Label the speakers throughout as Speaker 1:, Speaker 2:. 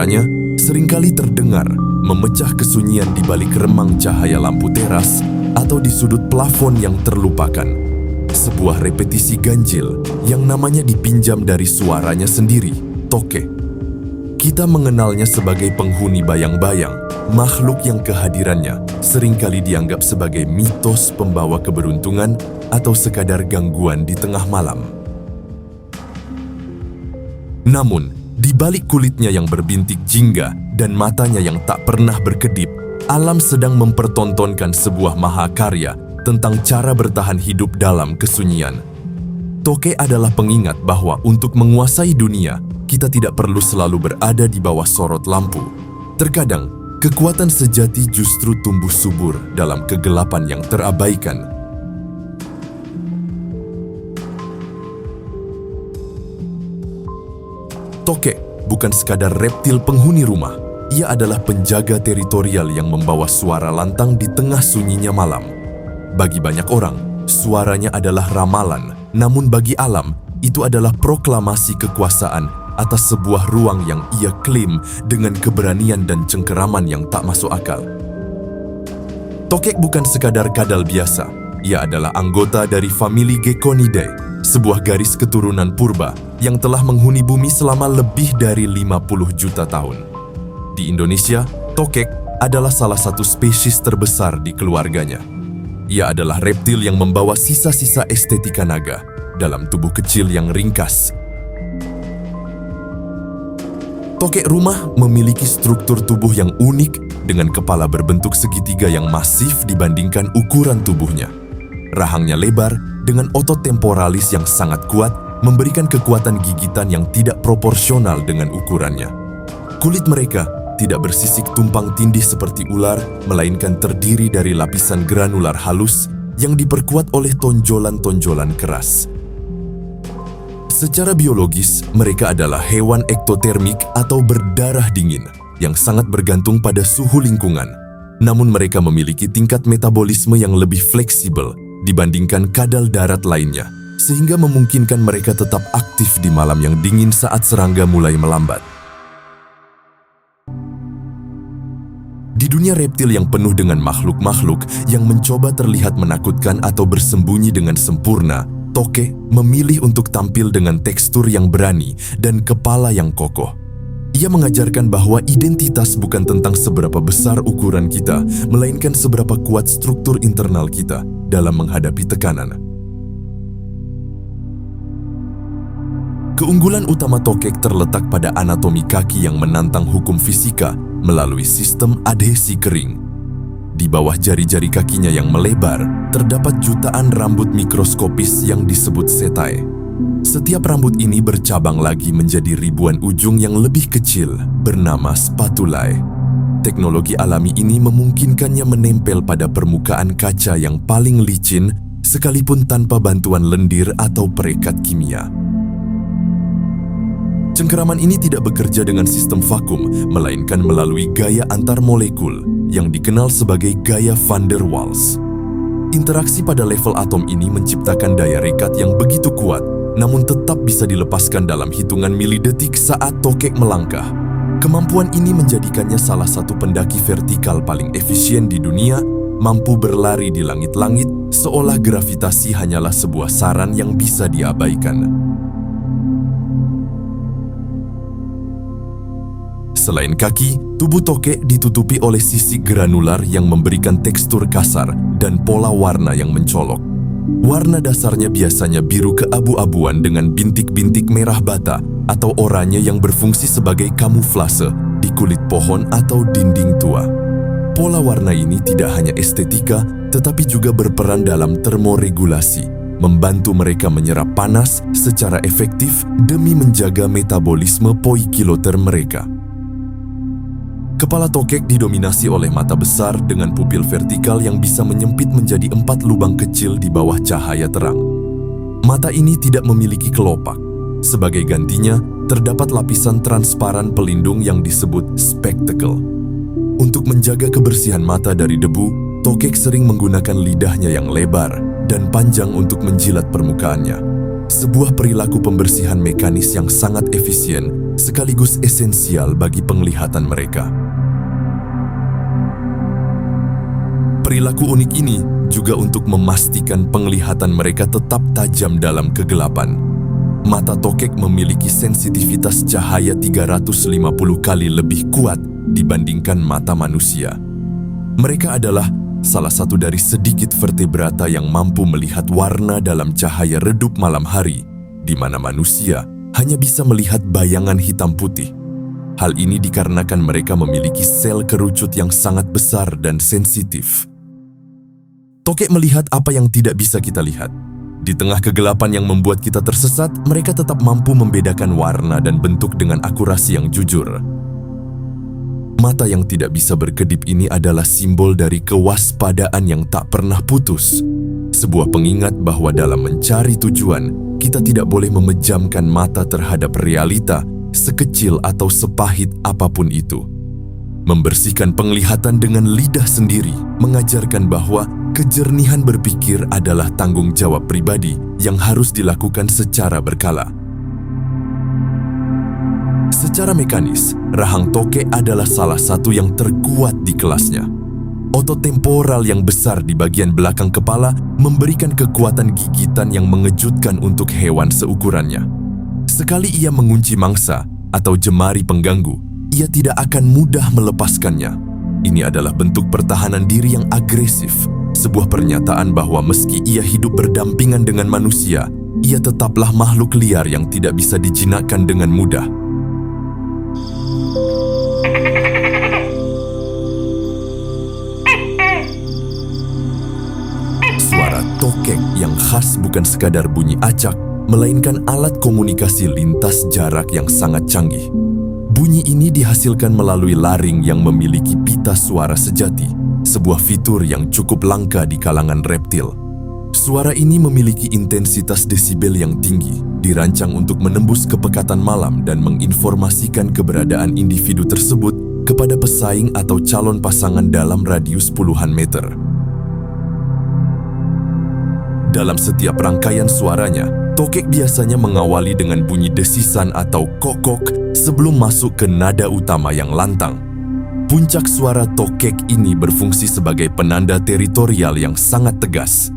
Speaker 1: suaranya seringkali terdengar memecah kesunyian di balik remang cahaya lampu teras atau di sudut plafon yang terlupakan. Sebuah repetisi ganjil yang namanya dipinjam dari suaranya sendiri, Tokek. Kita mengenalnya sebagai penghuni bayang-bayang, makhluk yang kehadirannya seringkali dianggap sebagai mitos pembawa keberuntungan atau sekadar gangguan di tengah malam. Namun, di balik kulitnya yang berbintik jingga dan matanya yang tak pernah berkedip, alam sedang mempertontonkan sebuah mahakarya tentang cara bertahan hidup dalam kesunyian. Tokek adalah pengingat bahwa untuk menguasai dunia, kita tidak perlu selalu berada di bawah sorot lampu. Terkadang, kekuatan sejati justru tumbuh subur dalam kegelapan yang terabaikan. Tokek bukan sekadar reptil penghuni rumah. Ia adalah penjaga teritorial yang membawa suara lantang di tengah sunyinya malam. Bagi banyak orang, suaranya adalah ramalan, namun bagi alam, itu adalah proklamasi kekuasaan atas sebuah ruang yang ia klaim dengan keberanian dan cengkeraman yang tak masuk akal. Tokek bukan sekadar kadal biasa. Ia adalah anggota dari famili Gekonidae, sebuah garis keturunan purba yang telah menghuni bumi selama lebih dari 50 juta tahun. Di Indonesia, Tokek adalah salah satu spesies terbesar di keluarganya. Ia adalah reptil yang membawa sisa-sisa estetika naga dalam tubuh kecil yang ringkas. Tokek rumah memiliki struktur tubuh yang unik dengan kepala berbentuk segitiga yang masif dibandingkan ukuran tubuhnya. Rahangnya lebar dengan otot temporalis yang sangat kuat, memberikan kekuatan gigitan yang tidak proporsional dengan ukurannya. Kulit mereka tidak bersisik tumpang tindih seperti ular, melainkan terdiri dari lapisan granular halus yang diperkuat oleh tonjolan-tonjolan keras. Secara biologis, mereka adalah hewan ektotermik atau berdarah dingin yang sangat bergantung pada suhu lingkungan. Namun mereka memiliki tingkat metabolisme yang lebih fleksibel dibandingkan kadal darat lainnya, sehingga memungkinkan mereka tetap aktif di malam yang dingin saat serangga mulai melambat. Di dunia reptil yang penuh dengan makhluk-makhluk yang mencoba terlihat menakutkan atau bersembunyi dengan sempurna, Tokek memilih untuk tampil dengan tekstur yang berani dan kepala yang kokoh. Ia mengajarkan bahwa identitas bukan tentang seberapa besar ukuran kita, melainkan seberapa kuat struktur internal kita dalam menghadapi tekanan. Keunggulan utama Tokek terletak pada anatomi kaki yang menantang hukum fisika melalui sistem adhesi kering. Di bawah jari-jari kakinya yang melebar, terdapat jutaan rambut mikroskopis yang disebut setae. Setiap rambut ini bercabang lagi menjadi ribuan ujung yang lebih kecil, bernama spatulae. Teknologi alami ini memungkinkannya menempel pada permukaan kaca yang paling licin, sekalipun tanpa bantuan lendir atau perekat kimia. Cengkeraman ini tidak bekerja dengan sistem vakum, melainkan melalui gaya antar molekul yang dikenal sebagai gaya van der Waals. Interaksi pada level atom ini menciptakan daya rekat yang begitu kuat, namun tetap bisa dilepaskan dalam hitungan milidetik saat Tokek melangkah. Kemampuan ini menjadikannya salah satu pendaki vertikal paling efisien di dunia, mampu berlari di langit-langit seolah gravitasi hanyalah sebuah saran yang bisa diabaikan. Selain kaki, tubuh Tokek ditutupi oleh sisik granular yang memberikan tekstur kasar dan pola warna yang mencolok. Warna dasarnya biasanya biru keabu-abuan dengan bintik-bintik merah bata atau oranye yang berfungsi sebagai kamuflase di kulit pohon atau dinding tua. Pola warna ini tidak hanya estetika, tetapi juga berperan dalam termoregulasi, membantu mereka menyerap panas secara efektif demi menjaga metabolisme poikiloter mereka. Kepala Tokek didominasi oleh mata besar dengan pupil vertikal yang bisa menyempit menjadi 4 lubang kecil di bawah cahaya terang. Mata ini tidak memiliki kelopak. Sebagai gantinya, terdapat lapisan transparan pelindung yang disebut spectacle. Untuk menjaga kebersihan mata dari debu, Tokek sering menggunakan lidahnya yang lebar dan panjang untuk menjilat permukaannya. Sebuah perilaku pembersihan mekanis yang sangat efisien sekaligus esensial bagi penglihatan mereka. Perilaku unik ini juga untuk memastikan penglihatan mereka tetap tajam dalam kegelapan. Mata tokek memiliki sensitivitas cahaya 350 kali lebih kuat dibandingkan mata manusia. Mereka adalah salah satu dari sedikit vertebrata yang mampu melihat warna dalam cahaya redup malam hari, di mana manusia hanya bisa melihat bayangan hitam putih. Hal ini dikarenakan mereka memiliki sel kerucut yang sangat besar dan sensitif. Tokek melihat apa yang tidak bisa kita lihat. Di tengah kegelapan yang membuat kita tersesat, mereka tetap mampu membedakan warna dan bentuk dengan akurasi yang jujur. Mata yang tidak bisa berkedip ini adalah simbol dari kewaspadaan yang tak pernah putus. Sebuah pengingat bahwa dalam mencari tujuan, kita tidak boleh memejamkan mata terhadap realita, sekecil atau sepahit apapun itu. Membersihkan penglihatan dengan lidah sendiri mengajarkan bahwa kejernihan berpikir adalah tanggung jawab pribadi yang harus dilakukan secara berkala. Secara mekanis, rahang tokek adalah salah satu yang terkuat di kelasnya. Otot temporal yang besar di bagian belakang kepala memberikan kekuatan gigitan yang mengejutkan untuk hewan seukurannya. Sekali ia mengunci mangsa atau jemari pengganggu, ia tidak akan mudah melepaskannya. Ini adalah bentuk pertahanan diri yang agresif, sebuah pernyataan bahwa meski ia hidup berdampingan dengan manusia, ia tetaplah makhluk liar yang tidak bisa dijinakkan dengan mudah. Suara tokek yang khas bukan sekadar bunyi acak, melainkan alat komunikasi lintas jarak yang sangat canggih. Bunyi ini dihasilkan melalui laring yang memiliki pita suara sejati, sebuah fitur yang cukup langka di kalangan reptil. Suara ini memiliki intensitas desibel yang tinggi, dirancang untuk menembus kepekatan malam dan menginformasikan keberadaan individu tersebut kepada pesaing atau calon pasangan dalam radius puluhan meter. Dalam setiap rangkaian suaranya, tokek biasanya mengawali dengan bunyi desisan atau kokok sebelum masuk ke nada utama yang lantang. Puncak suara tokek ini berfungsi sebagai penanda teritorial yang sangat tegas.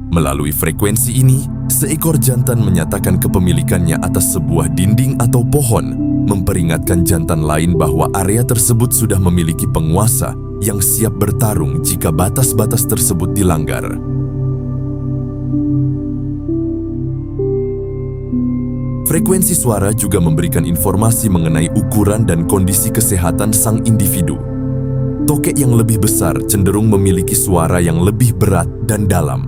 Speaker 1: Melalui frekuensi ini, seekor jantan menyatakan kepemilikannya atas sebuah dinding atau pohon, memperingatkan jantan lain bahwa area tersebut sudah memiliki penguasa yang siap bertarung jika batas-batas tersebut dilanggar. Frekuensi suara juga memberikan informasi mengenai ukuran dan kondisi kesehatan sang individu. Tokek yang lebih besar cenderung memiliki suara yang lebih berat dan dalam.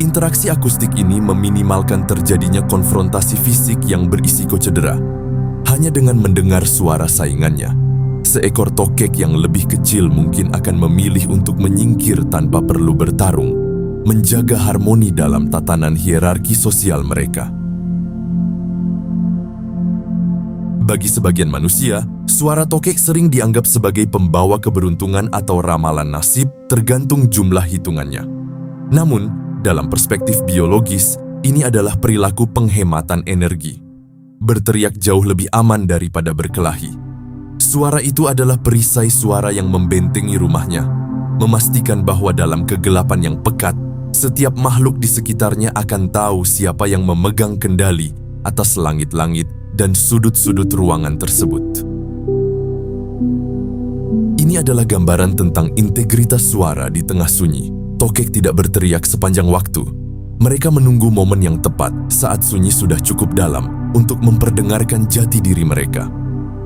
Speaker 1: Interaksi akustik ini meminimalkan terjadinya konfrontasi fisik yang berisiko cedera. Hanya dengan mendengar suara saingannya, seekor tokek yang lebih kecil mungkin akan memilih untuk menyingkir tanpa perlu bertarung, menjaga harmoni dalam tatanan hierarki sosial mereka. Bagi sebagian manusia, suara tokek sering dianggap sebagai pembawa keberuntungan atau ramalan nasib tergantung jumlah hitungannya. Namun, dalam perspektif biologis, ini adalah perilaku penghematan energi. Berteriak jauh lebih aman daripada berkelahi. Suara itu adalah perisai suara yang membentengi rumahnya, memastikan bahwa dalam kegelapan yang pekat, setiap makhluk di sekitarnya akan tahu siapa yang memegang kendali atas langit-langit dan sudut-sudut ruangan tersebut. Ini adalah gambaran tentang integritas suara di tengah sunyi. Tokek tidak berteriak sepanjang waktu. Mereka menunggu momen yang tepat saat sunyi sudah cukup dalam untuk memperdengarkan jati diri mereka.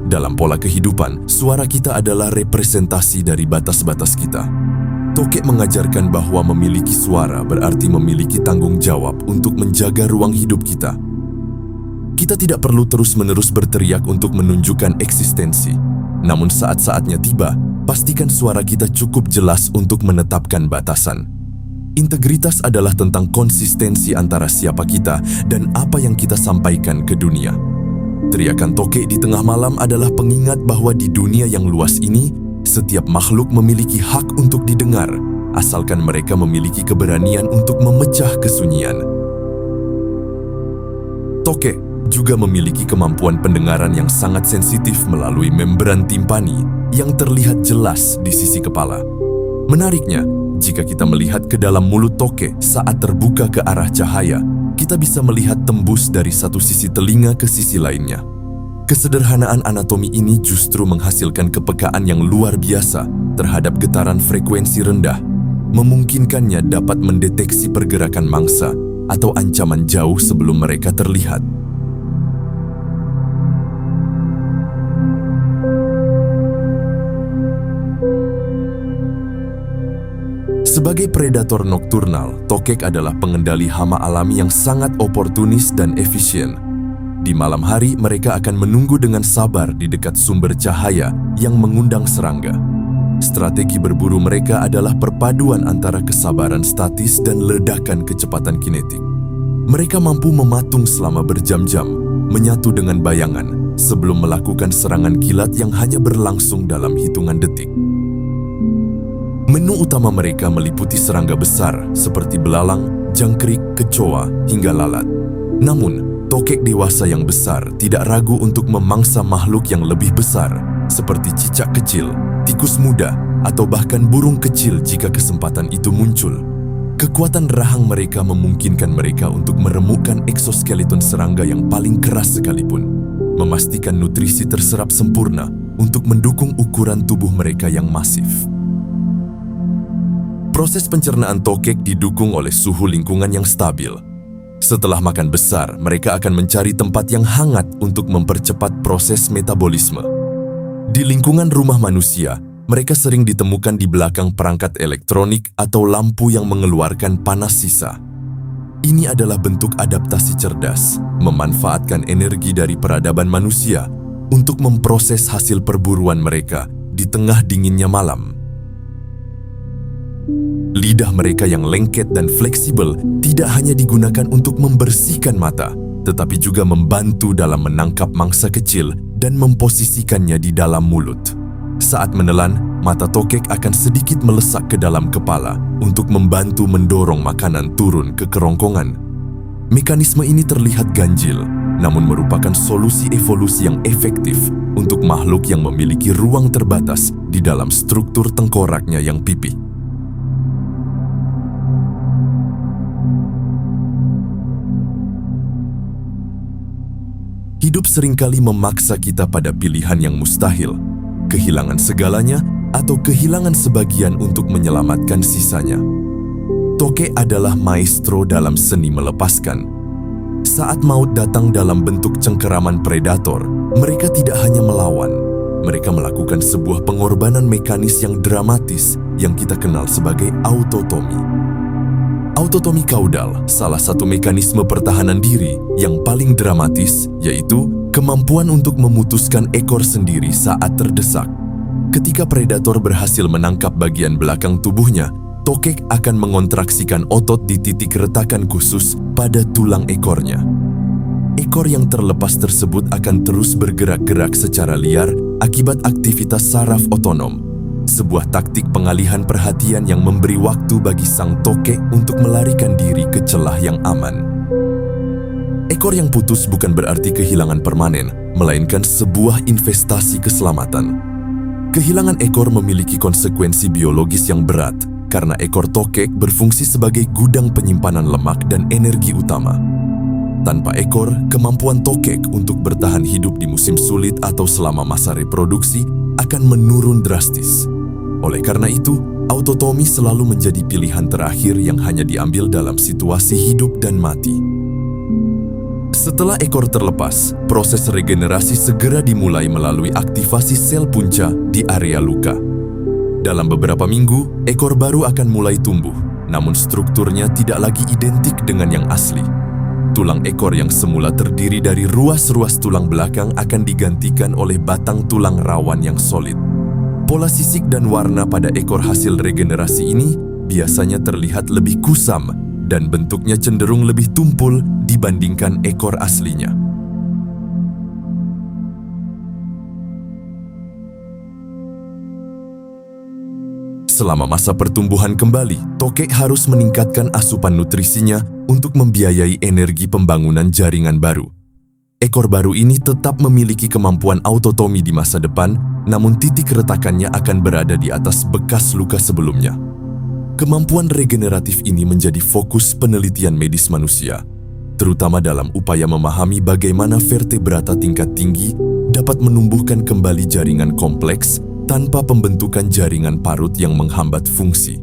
Speaker 1: Dalam pola kehidupan, suara kita adalah representasi dari batas-batas kita. Tokek mengajarkan bahwa memiliki suara berarti memiliki tanggung jawab untuk menjaga ruang hidup kita. Kita tidak perlu terus-menerus berteriak untuk menunjukkan eksistensi. Namun saat-saatnya tiba, pastikan suara kita cukup jelas untuk menetapkan batasan. Integritas adalah tentang konsistensi antara siapa kita dan apa yang kita sampaikan ke dunia. Teriakan tokek di tengah malam adalah pengingat bahwa di dunia yang luas ini, setiap makhluk memiliki hak untuk didengar, asalkan mereka memiliki keberanian untuk memecah kesunyian. Tokek juga memiliki kemampuan pendengaran yang sangat sensitif melalui membran timpani yang terlihat jelas di sisi kepala. Menariknya, jika kita melihat ke dalam mulut tokek saat terbuka ke arah cahaya, kita bisa melihat tembus dari satu sisi telinga ke sisi lainnya. Kesederhanaan anatomi ini justru menghasilkan kepekaan yang luar biasa terhadap getaran frekuensi rendah, memungkinkannya dapat mendeteksi pergerakan mangsa atau ancaman jauh sebelum mereka terlihat. Sebagai predator nokturnal, tokek adalah pengendali hama alami yang sangat oportunis dan efisien. Di malam hari, mereka akan menunggu dengan sabar di dekat sumber cahaya yang mengundang serangga. Strategi berburu mereka adalah perpaduan antara kesabaran statis dan ledakan kecepatan kinetik. Mereka mampu mematung selama berjam-jam, menyatu dengan bayangan, sebelum melakukan serangan kilat yang hanya berlangsung dalam hitungan detik. Menu utama mereka meliputi serangga besar seperti belalang, jangkrik, kecoa, hingga lalat. Namun, tokek dewasa yang besar tidak ragu untuk memangsa makhluk yang lebih besar, seperti cicak kecil, tikus muda, atau bahkan burung kecil jika kesempatan itu muncul. Kekuatan rahang mereka memungkinkan mereka untuk meremukkan eksoskeleton serangga yang paling keras sekalipun, memastikan nutrisi terserap sempurna untuk mendukung ukuran tubuh mereka yang masif. Proses pencernaan tokek didukung oleh suhu lingkungan yang stabil. Setelah makan besar, mereka akan mencari tempat yang hangat untuk mempercepat proses metabolisme. Di lingkungan rumah manusia, mereka sering ditemukan di belakang perangkat elektronik atau lampu yang mengeluarkan panas sisa. Ini adalah bentuk adaptasi cerdas, memanfaatkan energi dari peradaban manusia untuk memproses hasil perburuan mereka di tengah dinginnya malam. Lidah mereka yang lengket dan fleksibel tidak hanya digunakan untuk membersihkan mata, tetapi juga membantu dalam menangkap mangsa kecil dan memposisikannya di dalam mulut. Saat menelan, mata tokek akan sedikit melesak ke dalam kepala untuk membantu mendorong makanan turun ke kerongkongan. Mekanisme ini terlihat ganjil, namun merupakan solusi evolusi yang efektif untuk makhluk yang memiliki ruang terbatas di dalam struktur tengkoraknya yang pipih. Hidup seringkali memaksa kita pada pilihan yang mustahil, kehilangan segalanya atau kehilangan sebagian untuk menyelamatkan sisanya. Tokek adalah maestro dalam seni melepaskan. Saat maut datang dalam bentuk cengkeraman predator, mereka tidak hanya melawan, mereka melakukan sebuah pengorbanan mekanis yang dramatis yang kita kenal sebagai autotomi. Autotomi kaudal, salah satu mekanisme pertahanan diri yang paling dramatis, yaitu kemampuan untuk memutuskan ekor sendiri saat terdesak. Ketika predator berhasil menangkap bagian belakang tubuhnya, tokek akan mengontraksikan otot di titik retakan khusus pada tulang ekornya. Ekor yang terlepas tersebut akan terus bergerak-gerak secara liar akibat aktivitas saraf otonom. Sebuah taktik pengalihan perhatian yang memberi waktu bagi sang tokek untuk melarikan diri ke celah yang aman. Ekor yang putus bukan berarti kehilangan permanen, melainkan sebuah investasi keselamatan. Kehilangan ekor memiliki konsekuensi biologis yang berat, karena ekor tokek berfungsi sebagai gudang penyimpanan lemak dan energi utama. Tanpa ekor, kemampuan tokek untuk bertahan hidup di musim sulit atau selama masa reproduksi akan menurun drastis. Oleh karena itu, autotomi selalu menjadi pilihan terakhir yang hanya diambil dalam situasi hidup dan mati. Setelah ekor terlepas, proses regenerasi segera dimulai melalui aktivasi sel punca di area luka. Dalam beberapa minggu, ekor baru akan mulai tumbuh, namun strukturnya tidak lagi identik dengan yang asli. Tulang ekor yang semula terdiri dari ruas-ruas tulang belakang akan digantikan oleh batang tulang rawan yang solid. Pola sisik dan warna pada ekor hasil regenerasi ini biasanya terlihat lebih kusam dan bentuknya cenderung lebih tumpul dibandingkan ekor aslinya. Selama masa pertumbuhan kembali, tokek harus meningkatkan asupan nutrisinya untuk membiayai energi pembangunan jaringan baru. Ekor baru ini tetap memiliki kemampuan autotomi di masa depan, namun titik retakannya akan berada di atas bekas luka sebelumnya. Kemampuan regeneratif ini menjadi fokus penelitian medis manusia, terutama dalam upaya memahami bagaimana vertebrata tingkat tinggi dapat menumbuhkan kembali jaringan kompleks tanpa pembentukan jaringan parut yang menghambat fungsi.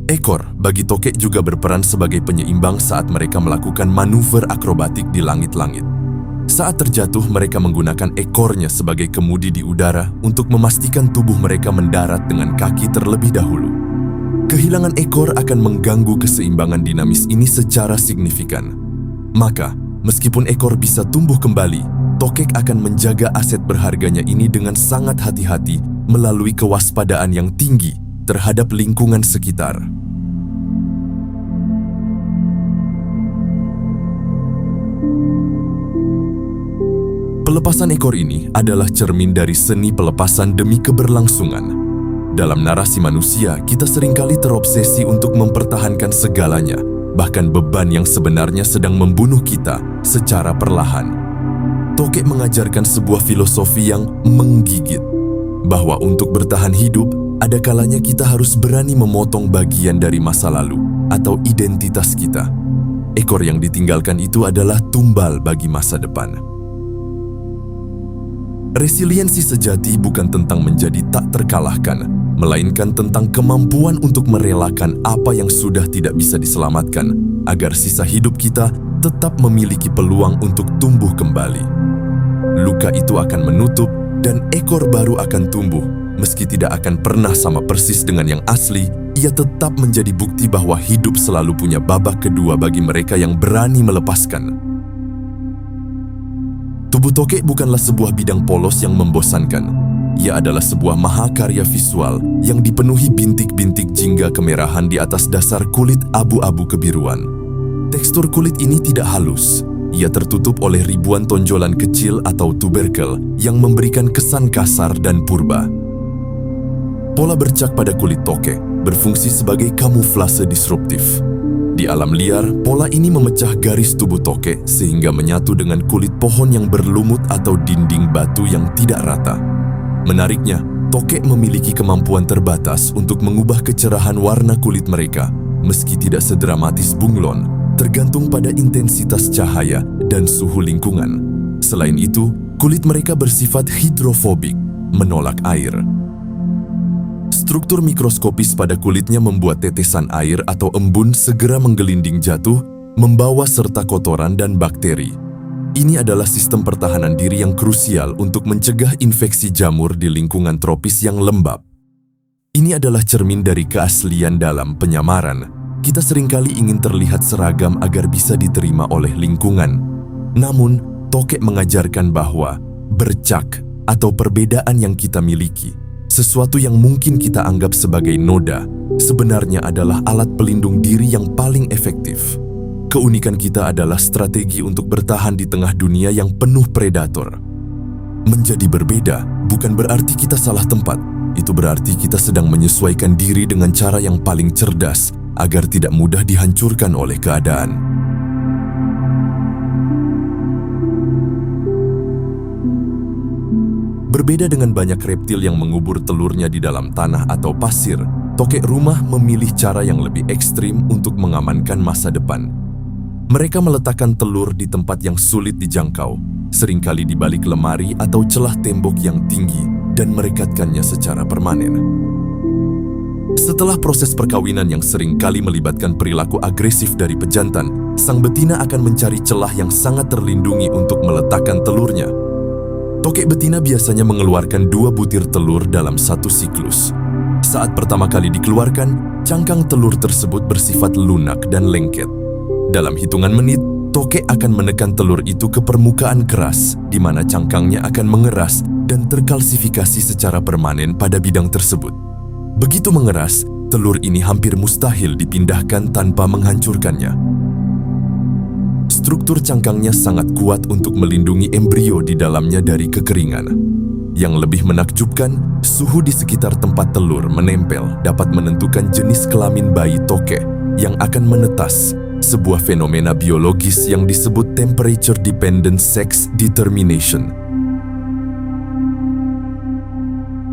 Speaker 1: Ekor bagi tokek juga berperan sebagai penyeimbang saat mereka melakukan manuver akrobatik di langit-langit. Saat terjatuh, mereka menggunakan ekornya sebagai kemudi di udara untuk memastikan tubuh mereka mendarat dengan kaki terlebih dahulu. Kehilangan ekor akan mengganggu keseimbangan dinamis ini secara signifikan. Maka, meskipun ekor bisa tumbuh kembali, tokek akan menjaga aset berharganya ini dengan sangat hati-hati melalui kewaspadaan yang tinggi terhadap lingkungan sekitar. Pelepasan ekor ini adalah cermin dari seni pelepasan demi keberlangsungan. Dalam narasi manusia, kita seringkali terobsesi untuk mempertahankan segalanya, bahkan beban yang sebenarnya sedang membunuh kita secara perlahan. Tokek mengajarkan sebuah filosofi yang menggigit, bahwa untuk bertahan hidup, ada kalanya kita harus berani memotong bagian dari masa lalu atau identitas kita. Ekor yang ditinggalkan itu adalah tumbal bagi masa depan. Resiliensi sejati bukan tentang menjadi tak terkalahkan, melainkan tentang kemampuan untuk merelakan apa yang sudah tidak bisa diselamatkan, agar sisa hidup kita tetap memiliki peluang untuk tumbuh kembali. Luka itu akan menutup dan ekor baru akan tumbuh. Meski tidak akan pernah sama persis dengan yang asli, ia tetap menjadi bukti bahwa hidup selalu punya babak kedua bagi mereka yang berani melepaskan. Tubuh tokek bukanlah sebuah bidang polos yang membosankan. Ia adalah sebuah mahakarya visual yang dipenuhi bintik-bintik jingga kemerahan di atas dasar kulit abu-abu kebiruan. Tekstur kulit ini tidak halus. Ia tertutup oleh ribuan tonjolan kecil atau tuberkel yang memberikan kesan kasar dan purba. Pola bercak pada kulit tokek berfungsi sebagai kamuflase disruptif. Di alam liar, pola ini memecah garis tubuh tokek sehingga menyatu dengan kulit pohon yang berlumut atau dinding batu yang tidak rata. Menariknya, tokek memiliki kemampuan terbatas untuk mengubah kecerahan warna kulit mereka, meski tidak sedramatis bunglon, tergantung pada intensitas cahaya dan suhu lingkungan. Selain itu, kulit mereka bersifat hidrofobik, menolak air. Struktur mikroskopis pada kulitnya membuat tetesan air atau embun segera menggelinding jatuh, membawa serta kotoran dan bakteri. Ini adalah sistem pertahanan diri yang krusial untuk mencegah infeksi jamur di lingkungan tropis yang lembab. Ini adalah cermin dari keaslian dalam penyamaran. Kita seringkali ingin terlihat seragam agar bisa diterima oleh lingkungan. Namun, tokek mengajarkan bahwa bercak atau perbedaan yang kita miliki, sesuatu yang mungkin kita anggap sebagai noda, sebenarnya adalah alat pelindung diri yang paling efektif. Keunikan kita adalah strategi untuk bertahan di tengah dunia yang penuh predator. Menjadi berbeda bukan berarti kita salah tempat. Itu berarti kita sedang menyesuaikan diri dengan cara yang paling cerdas agar tidak mudah dihancurkan oleh keadaan. Berbeda dengan banyak reptil yang mengubur telurnya di dalam tanah atau pasir, tokek rumah memilih cara yang lebih ekstrim untuk mengamankan masa depan. Mereka meletakkan telur di tempat yang sulit dijangkau, seringkali di balik lemari atau celah tembok yang tinggi, dan merekatkannya secara permanen. Setelah proses perkawinan yang seringkali melibatkan perilaku agresif dari pejantan, sang betina akan mencari celah yang sangat terlindungi untuk meletakkan telurnya. Tokek betina biasanya mengeluarkan 2 butir telur dalam satu siklus. Saat pertama kali dikeluarkan, cangkang telur tersebut bersifat lunak dan lengket. Dalam hitungan menit, tokek akan menekan telur itu ke permukaan keras, di mana cangkangnya akan mengeras dan terkalsifikasi secara permanen pada bidang tersebut. Begitu mengeras, telur ini hampir mustahil dipindahkan tanpa menghancurkannya. Struktur cangkangnya sangat kuat untuk melindungi embrio di dalamnya dari kekeringan. Yang lebih menakjubkan, suhu di sekitar tempat telur menempel dapat menentukan jenis kelamin bayi tokek yang akan menetas, sebuah fenomena biologis yang disebut temperature dependent sex determination.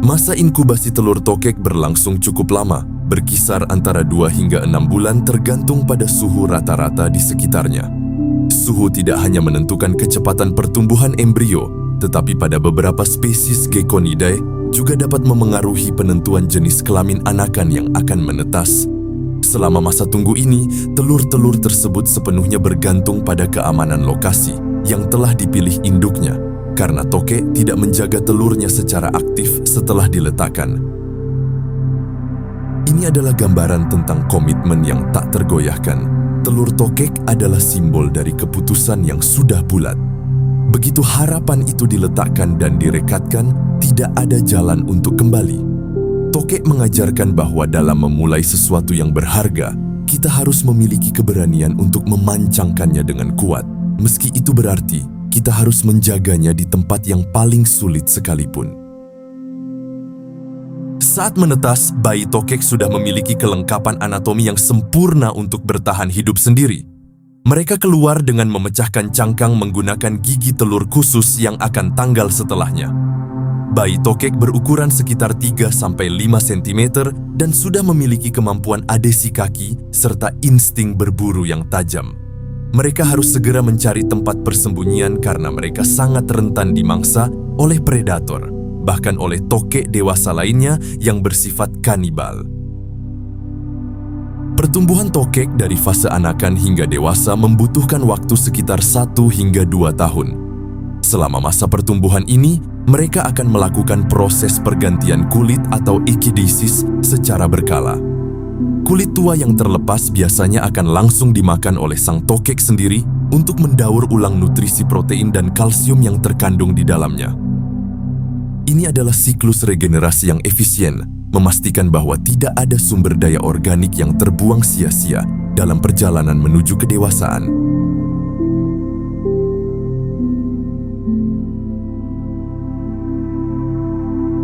Speaker 1: Masa inkubasi telur tokek berlangsung cukup lama, berkisar antara 2 hingga 6 bulan tergantung pada suhu rata-rata di sekitarnya. Suhu tidak hanya menentukan kecepatan pertumbuhan embrio, tetapi pada beberapa spesies Geckonidae juga dapat memengaruhi penentuan jenis kelamin anakan yang akan menetas. Selama masa tunggu ini, telur-telur tersebut sepenuhnya bergantung pada keamanan lokasi yang telah dipilih induknya, karena tokek tidak menjaga telurnya secara aktif setelah diletakkan. Ini adalah gambaran tentang komitmen yang tak tergoyahkan. Telur tokek adalah simbol dari keputusan yang sudah bulat. Begitu harapan itu diletakkan dan direkatkan, tidak ada jalan untuk kembali. Tokek mengajarkan bahwa dalam memulai sesuatu yang berharga, kita harus memiliki keberanian untuk memancangkannya dengan kuat. Meski itu berarti, kita harus menjaganya di tempat yang paling sulit sekalipun. Saat menetas, bayi tokek sudah memiliki kelengkapan anatomi yang sempurna untuk bertahan hidup sendiri. Mereka keluar dengan memecahkan cangkang menggunakan gigi telur khusus yang akan tanggal setelahnya. Bayi tokek berukuran sekitar 3-5 cm dan sudah memiliki kemampuan adesi kaki serta insting berburu yang tajam. Mereka harus segera mencari tempat persembunyian karena mereka sangat rentan dimangsa oleh predator, bahkan oleh tokek dewasa lainnya yang bersifat kanibal. Pertumbuhan tokek dari fase anakan hingga dewasa membutuhkan waktu sekitar 1 hingga 2 tahun. Selama masa pertumbuhan ini, mereka akan melakukan proses pergantian kulit atau ekidesis secara berkala. Kulit tua yang terlepas biasanya akan langsung dimakan oleh sang tokek sendiri untuk mendaur ulang nutrisi protein dan kalsium yang terkandung di dalamnya. Ini adalah siklus regenerasi yang efisien, memastikan bahwa tidak ada sumber daya organik yang terbuang sia-sia dalam perjalanan menuju kedewasaan.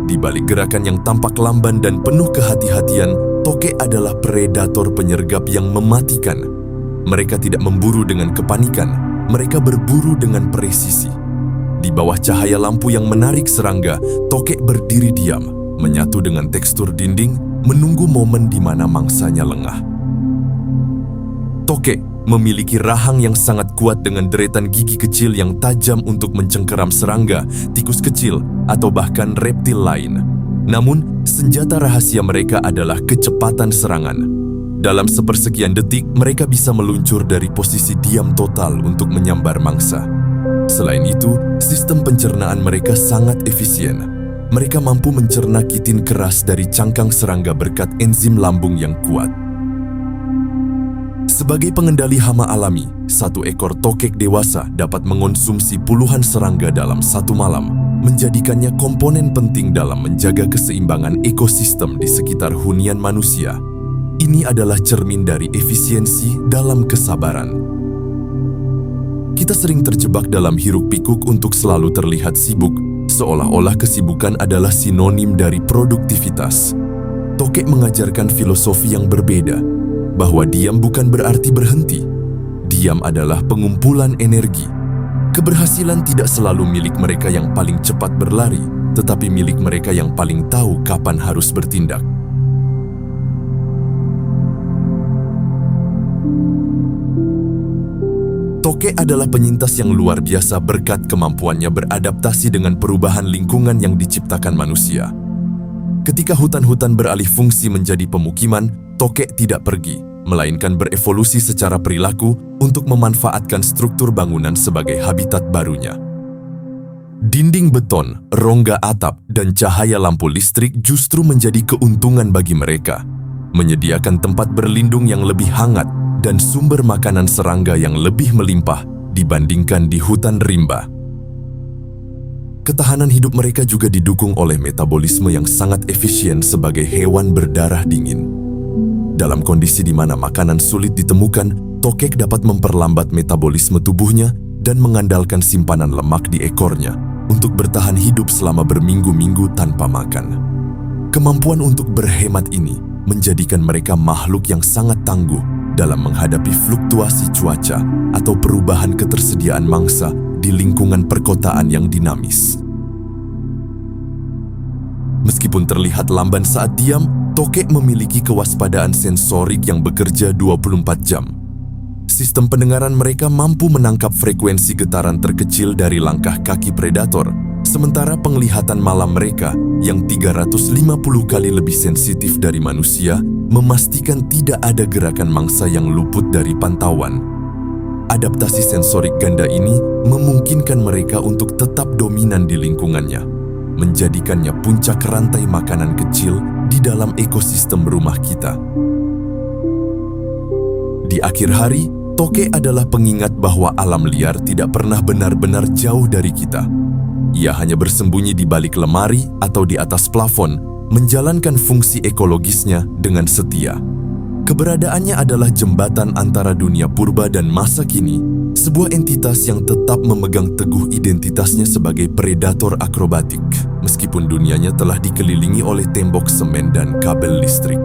Speaker 1: Di balik gerakan yang tampak lamban dan penuh kehati-hatian, tokek adalah predator penyergap yang mematikan. Mereka tidak memburu dengan kepanikan, mereka berburu dengan presisi. Di bawah cahaya lampu yang menarik serangga, tokek berdiri diam, menyatu dengan tekstur dinding, menunggu momen di mana mangsanya lengah. Tokek memiliki rahang yang sangat kuat dengan deretan gigi kecil yang tajam untuk mencengkeram serangga, tikus kecil, atau bahkan reptil lain. Namun, senjata rahasia mereka adalah kecepatan serangan. Dalam sepersekian detik, mereka bisa meluncur dari posisi diam total untuk menyambar mangsa. Selain itu, sistem pencernaan mereka sangat efisien. Mereka mampu mencerna kitin keras dari cangkang serangga berkat enzim lambung yang kuat. Sebagai pengendali hama alami, satu ekor tokek dewasa dapat mengonsumsi puluhan serangga dalam satu malam, menjadikannya komponen penting dalam menjaga keseimbangan ekosistem di sekitar hunian manusia. Ini adalah cermin dari efisiensi dalam kesabaran. Kita sering terjebak dalam hiruk-pikuk untuk selalu terlihat sibuk, seolah-olah kesibukan adalah sinonim dari produktivitas. Tokek mengajarkan filosofi yang berbeda, bahwa diam bukan berarti berhenti. Diam adalah pengumpulan energi. Keberhasilan tidak selalu milik mereka yang paling cepat berlari, tetapi milik mereka yang paling tahu kapan harus bertindak. Tokek adalah penyintas yang luar biasa berkat kemampuannya beradaptasi dengan perubahan lingkungan yang diciptakan manusia. Ketika hutan-hutan beralih fungsi menjadi pemukiman, tokek tidak pergi, melainkan berevolusi secara perilaku untuk memanfaatkan struktur bangunan sebagai habitat barunya. Dinding beton, rongga atap, dan cahaya lampu listrik justru menjadi keuntungan bagi mereka, menyediakan tempat berlindung yang lebih hangat dan sumber makanan serangga yang lebih melimpah dibandingkan di hutan rimba. Ketahanan hidup mereka juga didukung oleh metabolisme yang sangat efisien sebagai hewan berdarah dingin. Dalam kondisi di mana makanan sulit ditemukan, tokek dapat memperlambat metabolisme tubuhnya dan mengandalkan simpanan lemak di ekornya untuk bertahan hidup selama berminggu-minggu tanpa makan. Kemampuan untuk berhemat ini menjadikan mereka makhluk yang sangat tangguh dalam menghadapi fluktuasi cuaca atau perubahan ketersediaan mangsa di lingkungan perkotaan yang dinamis. Meskipun terlihat lamban saat diam, tokek memiliki kewaspadaan sensorik yang bekerja 24 jam. Sistem pendengaran mereka mampu menangkap frekuensi getaran terkecil dari langkah kaki predator, sementara penglihatan malam mereka yang 350 kali lebih sensitif dari manusia memastikan tidak ada gerakan mangsa yang luput dari pantauan. Adaptasi sensorik ganda ini memungkinkan mereka untuk tetap dominan di lingkungannya, menjadikannya puncak rantai makanan kecil di dalam ekosistem rumah kita. Di akhir hari, tokek adalah pengingat bahwa alam liar tidak pernah benar-benar jauh dari kita. Ia hanya bersembunyi di balik lemari atau di atas plafon, menjalankan fungsi ekologisnya dengan setia. Keberadaannya adalah jembatan antara dunia purba dan masa kini, sebuah entitas yang tetap memegang teguh identitasnya sebagai predator akrobatik, meskipun dunianya telah dikelilingi oleh tembok semen dan kabel listrik.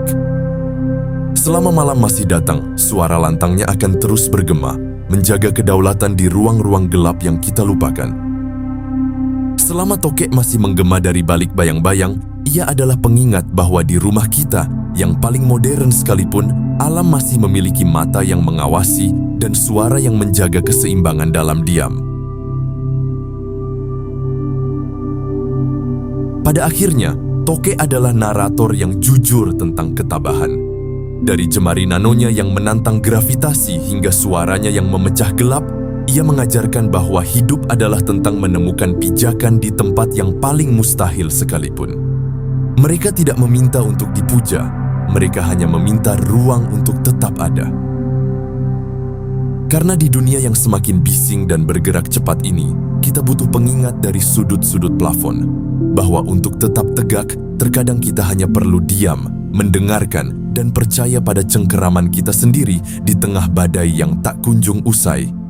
Speaker 1: Selama malam masih datang, suara lantangnya akan terus bergema, menjaga kedaulatan di ruang-ruang gelap yang kita lupakan. Selama tokek masih menggema dari balik bayang-bayang, ia adalah pengingat bahwa di rumah kita, yang paling modern sekalipun, alam masih memiliki mata yang mengawasi dan suara yang menjaga keseimbangan dalam diam. Pada akhirnya, tokek adalah narator yang jujur tentang ketabahan. Dari jemari nanonya yang menantang gravitasi hingga suaranya yang memecah gelap, ia mengajarkan bahwa hidup adalah tentang menemukan pijakan di tempat yang paling mustahil sekalipun. Mereka tidak meminta untuk dipuja, mereka hanya meminta ruang untuk tetap ada. Karena di dunia yang semakin bising dan bergerak cepat ini, kita butuh pengingat dari sudut-sudut plafon, bahwa untuk tetap tegak, terkadang kita hanya perlu diam, mendengarkan, dan percaya pada cengkeraman kita sendiri di tengah badai yang tak kunjung usai.